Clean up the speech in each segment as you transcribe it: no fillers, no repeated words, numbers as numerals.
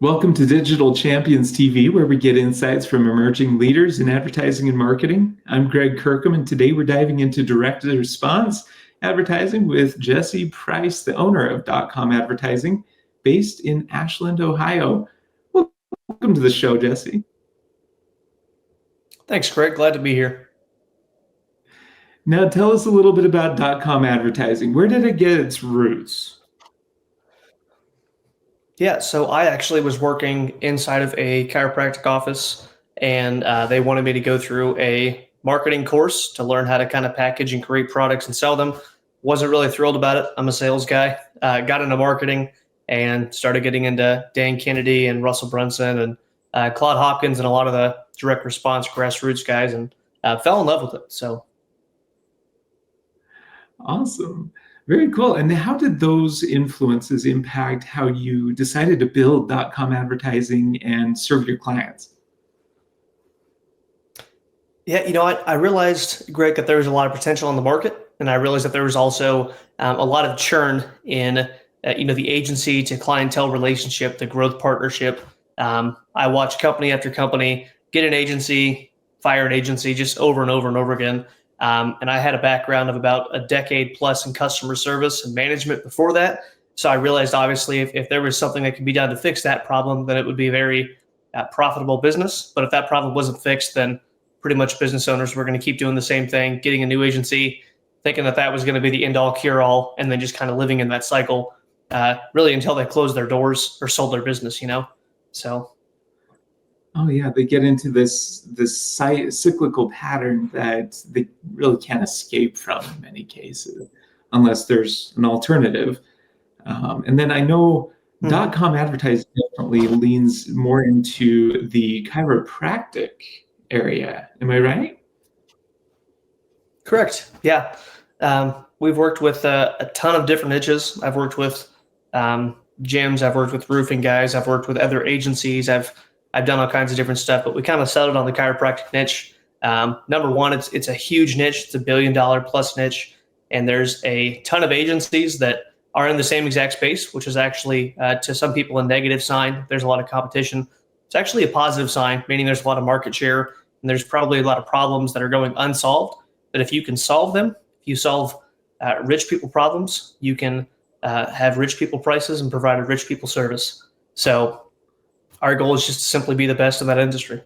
Welcome to Digital Champions TV, where we get insights from emerging leaders in advertising and marketing. I'm Greg Kirkham, and today we're diving into direct response advertising with Jesse Price, the owner of Dotcom Advertising, based in Ashland, Ohio. Welcome to the show, Jesse. Thanks, Greg. Glad to be here. Now, tell us a little bit about Dotcom Advertising. Where did it get its roots? Yeah, so I actually was working inside of a chiropractic office, and they wanted me to go through a marketing course to learn how to kind of package and create products and sell them. Wasn't really thrilled about it. I'm a sales guy. Got into marketing and started getting into Dan Kennedy and Russell Brunson and Claude Hopkins and a lot of the direct response grassroots guys, and fell in love with it. So Awesome. Very cool. And how did those influences impact how you decided to build .com advertising and serve your clients? Yeah, I realized, Greg, that there was a lot of potential in the market, and I realized that there was also a lot of churn in, the agency to clientele relationship, the growth partnership. I watched company after company get an agency, fire an agency, just over and over and over again. And I had a background of about a decade plus in customer service and management before that. So I realized, obviously, if there was something that could be done to fix that problem, then it would be a very profitable business. But if that problem wasn't fixed, then pretty much business owners were going to keep doing the same thing, getting a new agency, thinking that that was going to be the end all cure all, and then just kind of living in that cycle, really until they closed their doors or sold their business, So. Oh yeah, they get into this cyclical pattern that they really can't escape from in many cases, unless there's an alternative. And then I know .com advertising definitely leans more into the chiropractic area. Am I right? Correct. Yeah. We've worked with a ton of different niches. I've worked with gyms. I've worked with roofing guys. I've worked with other agencies. I've done all kinds of different stuff, but we kind of settled on the chiropractic niche. Number one, it's a huge niche. It's $1 billion plus niche. And there's a ton of agencies that are in the same exact space, which is actually, to some people, a negative sign. There's a lot of competition. It's actually a positive sign, meaning there's a lot of market share, and there's probably a lot of problems that are going unsolved. But if you can solve them, if you solve rich people problems, you can have rich people prices and provide a rich people service. So our goal is just to simply be the best in that industry.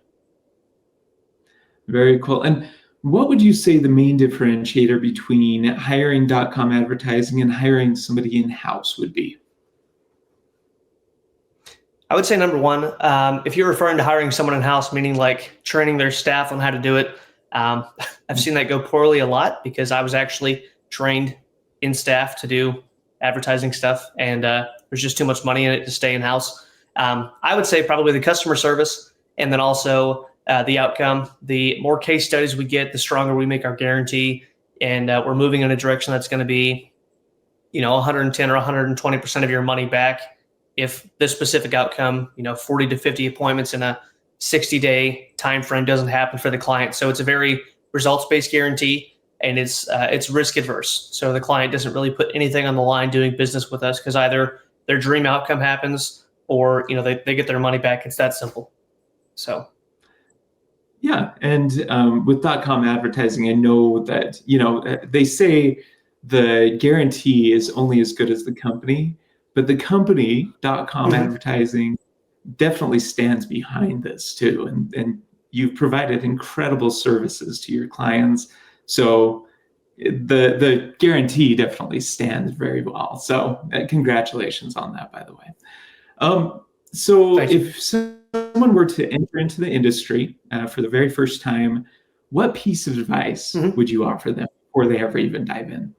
Very cool. And what would you say the main differentiator between hiring .com advertising and hiring somebody in-house would be? I would say number one, if you're referring to hiring someone in-house, meaning like training their staff on how to do it, I've seen that go poorly a lot because I was actually trained in staff to do advertising stuff, and there's just too much money in it to stay in-house. I would say probably the customer service, and then also the outcome. The more case studies we get, the stronger we make our guarantee, and we're moving in a direction that's going to be, 110 or 120% of your money back if this specific outcome, 40 to 50 appointments in a 60-day time frame doesn't happen for the client. So it's a very results-based guarantee, and it's risk adverse. So the client doesn't really put anything on the line doing business with us because either their dream outcome happens or they get their money back. It's that simple. So yeah, and with .com advertising, I know that they say the guarantee is only as good as the company, but the company .com advertising definitely stands behind this too, and you've provided incredible services to your clients, so the guarantee definitely stands very well. So congratulations on that, by the way. So if someone were to enter into the industry for the very first time, what piece of advice would you offer them before they ever even dive in?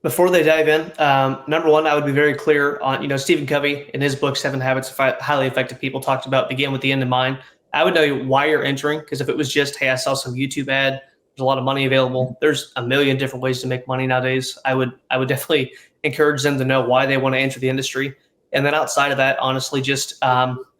Before they dive in, number one, I would be very clear on, Stephen Covey in his book, 7 Habits of Highly Effective People, talked about begin with the end in mind. I would know why you're entering, because if it was just, hey, I saw some YouTube ad, there's a lot of money available. There's a million different ways to make money nowadays. I would definitely encourage them to know why they want to enter the industry. And then outside of that, honestly, just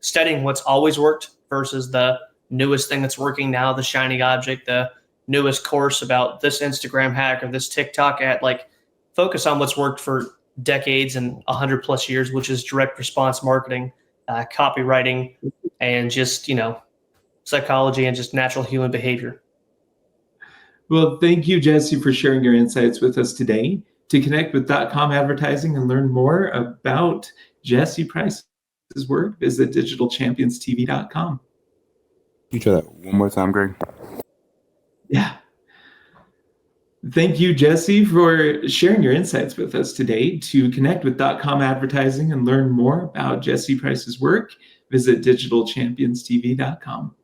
studying what's always worked versus the newest thing that's working now, the shiny object, the newest course about this Instagram hack or this TikTok ad. Like, focus on what's worked for decades and 100 plus years, which is direct response marketing, copywriting, and just, psychology and just natural human behavior. Well, thank you, Jesse, for sharing your insights with us today. To connect with Dotcom Advertising and learn more about Jesse Price's work, visit digitalchampionstv.com. You try that one more time, Greg? Yeah. Thank you, Jesse, for sharing your insights with us today. To connect with Dotcom Advertising and learn more about Jesse Price's work, visit digitalchampionstv.com.